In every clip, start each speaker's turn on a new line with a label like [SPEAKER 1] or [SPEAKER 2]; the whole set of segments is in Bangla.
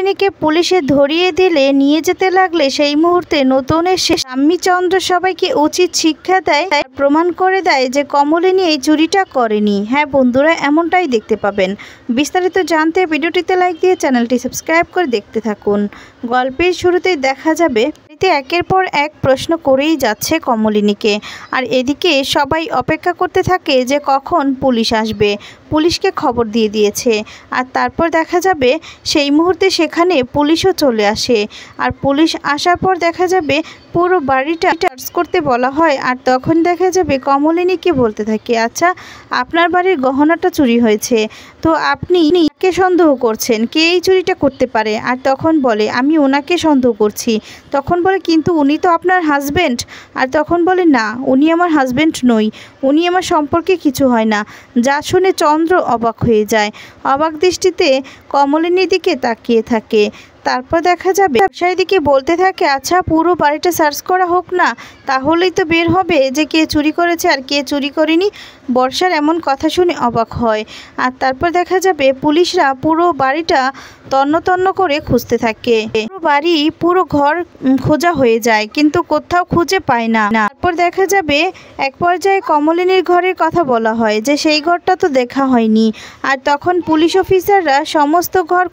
[SPEAKER 1] কমলিনীকে পুলিশে ধরিয়ে দিলে নিয়ে যেতে লাগলে সেই মুহূর্তে নতুনের স্বামী চন্দ্র সবাইকে উচিত শিক্ষা দেয়, প্রমাণ করে দেয় যে কমলিনী এই চুরিটা করেনি। হ্যাঁ বন্ধুরা, এমনটাই দেখতে পাবেন। বিস্তারিত জানতে ভিডিওটিতে লাইক দিয়ে চ্যানেলটি সাবস্ক্রাইব করে দেখতে থাকুন। গল্পের শুরুতেই দেখা যাবে একের পর এক প্রশ্ন করেই যাচ্ছে কমলিনীকে, আর এদিকে সবাই অপেক্ষা করতে থাকে যে কখন পুলিশ আসবে। পুলিশকে খবর দিয়ে দিয়েছে, আর তারপর দেখা যাবে সেই মুহূর্তে সেখানে পুলিশও চলে আসে। আর পুলিশ আসার পর দেখা যাবে পুরো বাড়িটা সার্চ করতে বলা হয়। আর তখন দেখা যাবে কমলিনীকে বলতে থাকে, আচ্ছা আপনার বাড়ির গহনাটা চুরি হয়েছে, তো আপনি কে সন্দেহ করছেন, কে এই চুরিটা করতে পারে? আর তখন বলে আমি ওনাকে সন্দেহ করছি। তখন বলে কিন্তু উনি তো আপনার হাজব্যান্ড। আর তখন বলে না, উনি আমার হাজব্যান্ড নই, উনি আমার সম্পর্কে কিছু হয় না। যা শুনে চন্দ্র অবাক হয়ে যায়, অবাক দৃষ্টিতে কমলিনীর দিকে তাকিয়ে থাকে। তারপর দেখা যাবে দিকে বলতে থাকে, আচ্ছা পুরো বাড়িটা সার্চ করা হোক না, তাহলেই তো বের হবে যে কে চুরি করেছে আর কে চুরি করেনি। বর্ষার এমন কথা শুনে অবাক হয়। আর তারপর দেখা যাবে পুলিশরা পুরো বাড়িটা তন্ন তন্ন করে খুঁজতে থাকে। পুরো বাড়ি পুরো ঘর খোঁজা হয়ে যায়, কিন্তু কোথাও খুঁজে পায় না। তারপর দেখা যাবে এক পর্যায়ে কমলিনীর ঘরের কথা বলা হয় যে সেই ঘরটা তো দেখা হয়নি। আর তখন পুলিশ অফিসাররা সমস্ত ঘর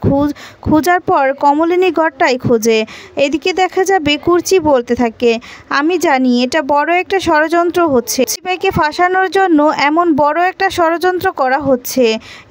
[SPEAKER 1] খোঁজার পর কমলিনীর ঘরটাই খোঁজে। এদিকে দেখা যাবে কুর্চি বলতে থাকে, আমি জানি এটা বড় একটা ষড়যন্ত্র হচ্ছে, সিপাইকে ফাঁসানোর জন্য এমন বড় একটা ষড়যন্ত্র করা হচ্ছে,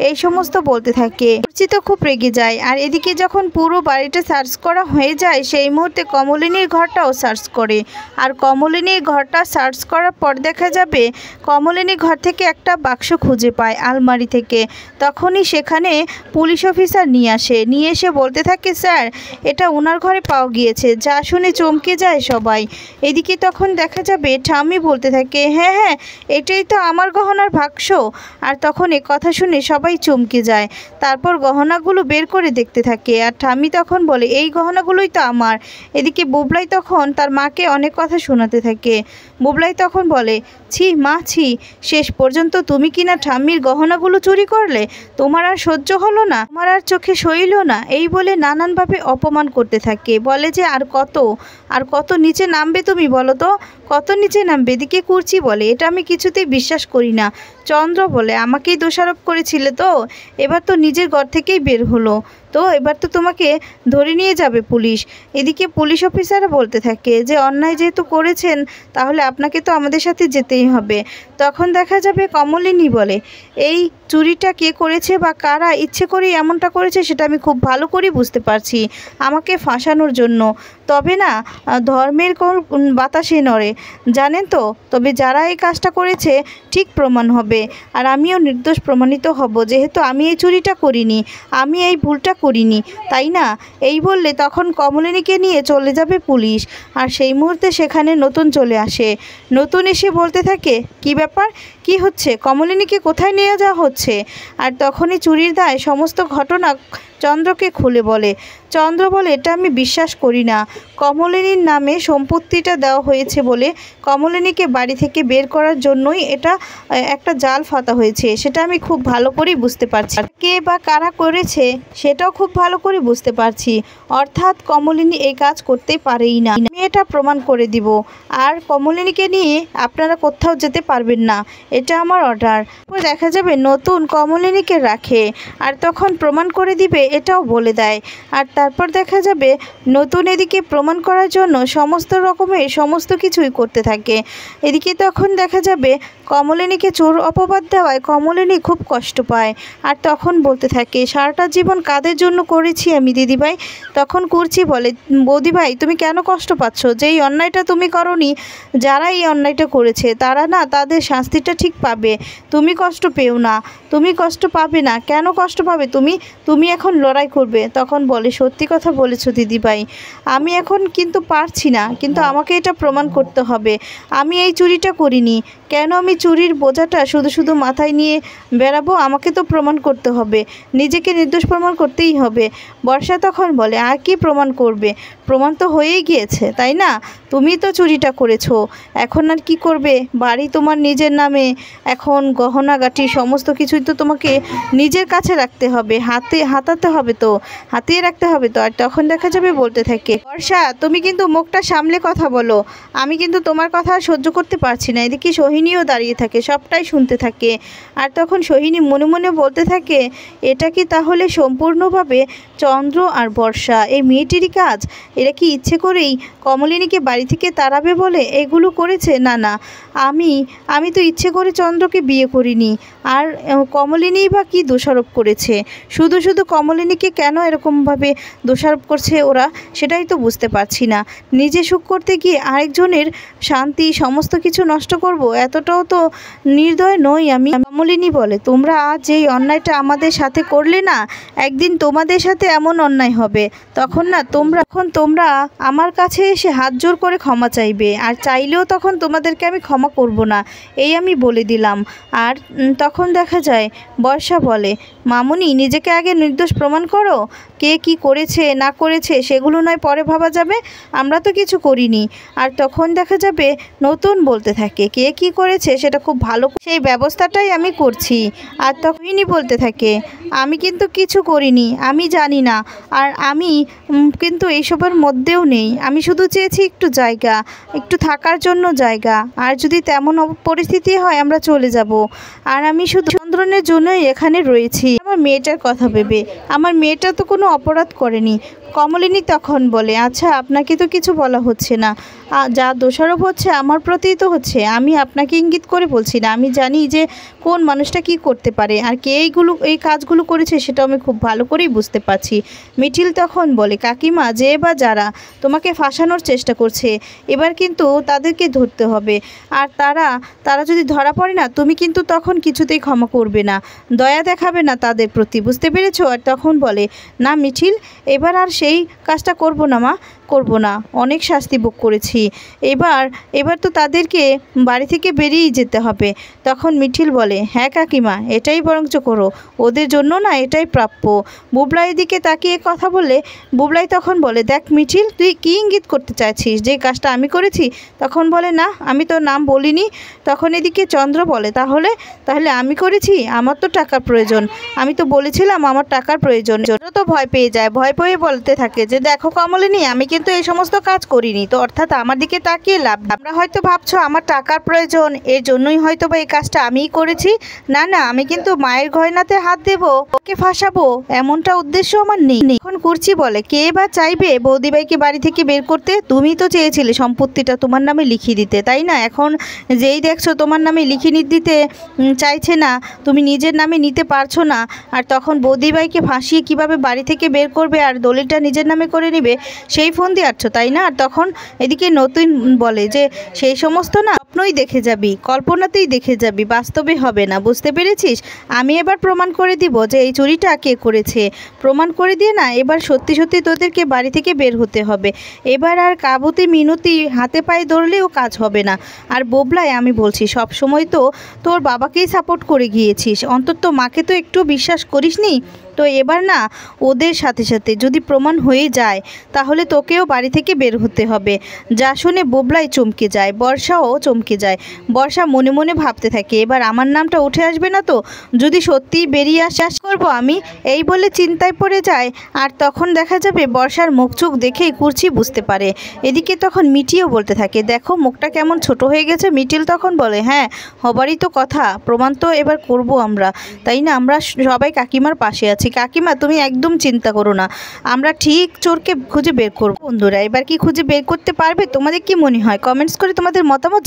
[SPEAKER 1] এই সমস্ত বলতে থাকে। কুর্চি তো খুব রেগে যায়। আর এদিকে যখন পুরো বাড়িটা সার্চ করা হয়ে যায় সেই মুহূর্তে কমলিনীর ঘরটাও সার্চ করে। আর কমলিনীর ঘরটা সার্চ করার পর দেখা যাবে কমলিনীর ঘর থেকে একটা বাক্স খুঁজে পায় আলমারি থেকে। তখনই সেখানে পুলিশ অফিসার নিয়ে এসে বলতে থাকে, স্যার এটা ওনার ঘরে পাওয়া গিয়েছে। যা শুনে চমকে যায় সবাই। এদিকে তখন দেখা যাবে ঠাম্মি বলতে থাকে, হ্যাঁ হ্যাঁ এটাই তো আমার গহনার বাক্স। আর তখন এ কথা শুনে সবাই চমকে যায়। তারপর গহনাগুলো বের করে দেখতে থাকে। আর ঠাম্মি তখন বলে, এই গহনাগুলোই তো আমার। এদিকে বুবলাই তখন তার মাকে অনেক কথা শোনাতে থাকে। বুবলাই তখন বলে, ছি মা ছি, শেষ পর্যন্ত তুমি কিনা ঠাম্মির গহনাগুলো চুরি করলে, তোমার আর সহ্য হলো না, তোমার আর চোখে সইল না, এই বলে নানানভাবে অপমান করতে থাকে। বলে যে আর কত নিচে নামবে তুমি, বলো তো কত নিচে নামবে? এদিকে কুর্চি বলে, এটা আমি কিছুতেই বিশ্বাস করি না। চন্দ্র বলে, আমাকেই দোষারোপ করেছিলে তো, এবার তো নিজের ঘর থেকেই বের হলো, তো এবার তো তোমাকে ধরে নিয়ে যাবে পুলিশ। এদিকে পুলিশ অফিসাররা বলতে থাকে যে অন্যায় যেহেতু করেছেন তাহলে আপনাকে তো আমাদের সাথে যেতেই হবে। তখন দেখা যাবে কমলিনী বলে, এই চুরিটা কে করেছে বা কারা ইচ্ছে করে এমনটা করেছে সেটা আমি খুব ভালো করে বুঝতে পারছি, আমাকে ফাঁসানোর জন্য। তবে না, ধর্মের কোন বাতাসে নড়ে জানেন তো, তবে যারা এই কাজটা করেছে ঠিক প্রমাণ হবে, আর আমিও নির্দোষ প্রমাণিত হব, যেহেতু আমি এই চুরিটা করিনি, আমি এই ভুলটা করিনি, তাই না? এই বললে তখন কমলিনীকে নিয়ে চলে যাবে পুলিশ। আর সেই মুহূর্তে সেখানে নতুন চলে আসে। নতুন এসে বলতে থাকে, কি ব্যাপার, কি হচ্ছে, কমলিনীকে কোথায় নিয়ে যাওয়া হচ্ছে? আর তখনই চুরির দায় সমস্ত ঘটনা চন্দ্রকে খুলে বলে। চন্দ্র বলে, এটা আমি বিশ্বাস করি না, কমলিনীর নামে সম্পত্তিটা দেওয়া হয়েছে বলে কমলিনীকে বাড়ি থেকে বের করার জন্যই এটা একটা জাল ফাতা হয়েছে, সেটা আমি খুব ভালো করেই বুঝতে পারছি। কে বা কারা করেছে সেটাও খুব ভালো করে বুঝতে পারছি, অর্থাৎ কমলিনী এই কাজ করতে পারেই না, আমি এটা প্রমাণ করে দিব। আর কমলিনীকে নিয়ে আপনারা কোথাও যেতে পারবেন না, এটা আমার অর্ডার। দেখা যাবে নতুন কমলিনীকে রাখে, আর তখন প্রমাণ করে দিবে এটাও বলে দেয়। আর তারপর দেখা যাবে নতুন এদিকে প্রমাণ করার জন্য সমস্ত কিছুই করতে থাকে। এদিকে তখন দেখা যাবে কমলিনীকে চোর অপবাদ দেওয়ায় কমলিনী খুব কষ্ট পায়। আর তখন বলতে থাকে, সারাটা জীবন কাদের জন্য করেছি আমি দিদিভাই? তখন কুর্চি বলে, বৌদিভাই তুমি কেন কষ্ট পাচ্ছ? যেই অন্যায়টা তুমি করনি, যারা এই অন্যায়টা করেছে তারা না তাদের শাস্তিটা ঠিক পাবে, তুমি কষ্ট পেও না, তুমি কষ্ট পাবে না। কেন কষ্ট পাবে তুমি এখন লড়াই করবে। তখন বলে, সত্যি কথা বলেছো দিদিভাই, আমি এখন কিন্তু পারছি না, কিন্তু আমাকে এটা প্রমাণ করতে হবে, আমি এই চুরিটা করিনি, কেন আমি চুরির বোঝাটা শুধু শুধু মাথায় নিয়ে বেড়াবো? আমাকে তো প্রমাণ করতে হবে, নিজেকে নির্দোষ প্রমাণ করতেই হবে। বর্ষা তখন বলে, আর কি প্রমাণ করবে? প্রমাণ তো হয়েই গিয়েছে, তাই না? তুমি তো চুরিটা করেছো, এখন আর কি করবে? বাড়ি তোমার নিজের নামে, এখন গহনাগাটি সমস্ত কিছুই তো তোমাকে নিজের কাছে রাখতে হবে, হাতিয়ে রাখতে হবে তো। আর তখন দেখা যাবে বলতে থাকে, বর্ষা তুমি কিন্তু মুখটা সামলে কথা বলো, আমি কিন্তু তোমার কথা সহ্য করতে পারছি না। এদিকে সোহিনীও দাঁড়িয়ে থাকে, সবটাই শুনতে থাকে। আর তখন সোহিনী মনে মনে বলতে থাকে, এটা কি তাহলে সম্পূর্ণভাবে চন্দ্র আর বর্ষা এই মেয়েটিরই কাজ? এরা কি ইচ্ছে করেই কমলিনীকে বাড়ি থেকে তাড়াবে বলে এগুলো করেছে? না না, আমি তো ইচ্ছে করে চন্দ্রকে বিয়ে করিনি। আর কমলিনীই বা কী দোষারোপ করেছে? শুধু শুধু কমলিনীকে কেন এরকমভাবে দোষারোপ করছে ওরা, সেটাই তো বুঝতে পারছি না। নিজে সুখ করতে গিয়ে আরেকজনের শান্তি সমস্ত কিছু নষ্ট করব, এতটাও তো নির্দয় নই আমি। কমলিনী বলে, তোমরা আজ যেই অন্যায়টা আমাদের সাথে করলে না, একদিন তোমাদের সাথে এমন অন্যায় হবে, তখন তোমরা আমার কাছে এসে হাত জোর করে ক্ষমা চাইবে, আর চাইলেও তখন তোমাদেরকে আমি ক্ষমা করব না, এই আমি বলে দিলাম। আর তখন দেখা যায় বর্ষা বলে, মামুনি নিজেকে আগে নির্দোষ প্রমাণ করো, কে কি করেছে না করেছে সেগুলো নয় পরে ভাবা যাবে, আমরা তো কিছু করিনি। আর তখন দেখা যাবে নতুন বলতে থাকে, কে কি করেছে সেটা খুব ভালো, সেই ব্যবস্থাটাই আমি করছি। আর তখনই বলতে থাকে, আমি কিন্তু কিছু করিনি, আমি জানি না, আর আমি কিন্তু এইসবের মধ্যেও নেই, আমি শুধু চেয়েছি একটু জায়গা, একটু থাকার জন্য জায়গা, আর যদি তেমন পরিস্থিতি হয় আমরা চলে যাব। আর আমি শুধু চন্দ্রনের জন্যই এখানে রয়েছি, আমার মেয়েটার কথা ভেবে। আমার মেয়েটা তো কোনো অপরাধ করেনি। কমলিনী তখন বলে, আচ্ছা আপনাকে তো কিছু বলা হচ্ছে না, যা দোষারোপ হচ্ছে আমার প্রতিই তো হচ্ছে। আমি আপনাকে ইঙ্গিত করে বলছি না, আমি জানি যে কোন মানুষটা কি করতে পারে আর কে এই কাজগুলো করেছে, সেটা আমি খুব ভালো করেই বুঝতে পারছি। মিঠিল তখন বলে, কাকিমা যে বা যারা তোমাকে ফাঁসানোর চেষ্টা করছে, এবার কিন্তু তাদেরকে ধরতে হবে। আর তারা যদি ধরা পড়ে না, তুমি কিন্তু তখন কিছুতেই ক্ষমা করবে না, দয়া দেখাবে না তাদের প্রতি, বুঝতে পেরেছো? আর তখন বলে, না মিঠিল, এবার আর সেই কাজটা করব না মা, করব না, অনেক শাস্তি ভোগ করেছি, এবার তো তাদেরকে বাড়ি থেকে বেরিয়েই যেতে হবে। তখন মিঠিল বলে, হ্যাঁ কাকিমা, এটাই বরঞ্চ করো, ওদের জন্য না এটাই প্রাপ্য। বুবলাই দিকে তাকিয়ে কথা বলে বুবলাই তখন বলে, দেখ মিঠিল, তুই কী ইঙ্গিত করতে চাইছিস যে কাজটা আমি করেছি? তখন বলে, না আমি তো নাম বলিনি। তখন এদিকে চন্দ্র বলে, তাহলে আমি করেছি, আমার তো টাকার প্রয়োজন, আমি তো বলেছিলাম আমার টাকার প্রয়োজন। তো ভয় পেয়ে যায়, ভয় পেয়ে বলতে থাকে যে, দেখো কমলিনী, আমি কিন্তু এই সমস্ত কাজ করিনি, তো অর্থাৎ আমার দিকে তাকিয়ে লাভ, আমরা হয়তো ভাবছো আমার টাকার প্রয়োজন, এর জন্যই হয়তো বা এই কাজটা আমিই করেছি। না না, আমি কিন্তু মায়ের গয়নাতে হাত দেবো, ওকে ফাঁসাবো, এমনটা উদ্দেশ্য আমার নেই। এখন কুর্চি বলে, কে বা চাইবে বৌদিভাইকে বাড়ি থেকে বের করতে? তুমি তো চেয়েছিলে সম্পত্তিটা তোমার নামে লিখিয়ে দিতে, তাই না? এখন যেই দেখছো তোমার নামে লিখে দিতে চাইছে না, তুমি নিজের নামে নিতে পারছো না, আর তখন বৌদিভাইকে ফাঁসিয়ে কিভাবে বাড়ি থেকে বের করবে আর দলিলটা নিজের নামে করে নেবে, সেই ফোন দিয়ে আছো, তাই না? আর তখন এদিকে নতুন বলে যে, সেই সমস্ত না স্বপ্নই দেখে যাবি, কল্পনাতেই দেখে যাবি, বাস্তবে হবে না, বুঝতে পেরেছিস? আমি এবার প্রমাণ করে দিব যে এই চুরিটা কে করেছে, প্রমাণ করে দিয়ে না এবার সত্যি সত্যি তোদেরকে বাড়ি থেকে বের হতে হবে। এবার আর কাবুতি মিনতি হাতে পায়ে ধরলেও কাজ হবে না। আর বোবলাই, আমি বলছি, সব সময় তো তোর বাবাকেই সাপোর্ট করে গিয়েছিস, অন্তত মাকে তো একটু বিশ্বাস করিসনি। তো এবার না ওদের সাথে সাথে যদি প্রমাণ হয়ে যায়, তাহলে তোকেও বাড়ি থেকে বের হতে হবে। যা শুনে বোবলাই চমকে যায়, বর্ষাও চমকে যায়। বর্ষা মনে মনে ভাবতে থাকে, এবার আমার নামটা উঠে আসবে না তো? যদি সত্যিই বেরিয়ে আসাস করব আমি, এই বলে চিন্তায় পড়ে যায়। আর তখন দেখা যাবে বর্ষার মুখ চোখ দেখেই কুর্চি বুঝতে পারে। এদিকে তখন মিটিও বলতে থাকে, দেখো মুখটা কেমন ছোট হয়ে গেছে। মিটিল তখন বলে, হ্যাঁ হবারই তো কথা, প্রমাণ তো এবার করব আমরা, তাই না? আমরা সবাই কাকিমার পাশে আছি। কাকিমা তুমি একদম চিন্তা করো না, আমরা ঠিক চোরকে খুঁজে বের করব। বন্ধুরা, এবার কি খুঁজে বের করতে পারবে? তোমাদের কি মনে হয়? কমেন্টস করে তোমাদের মতামত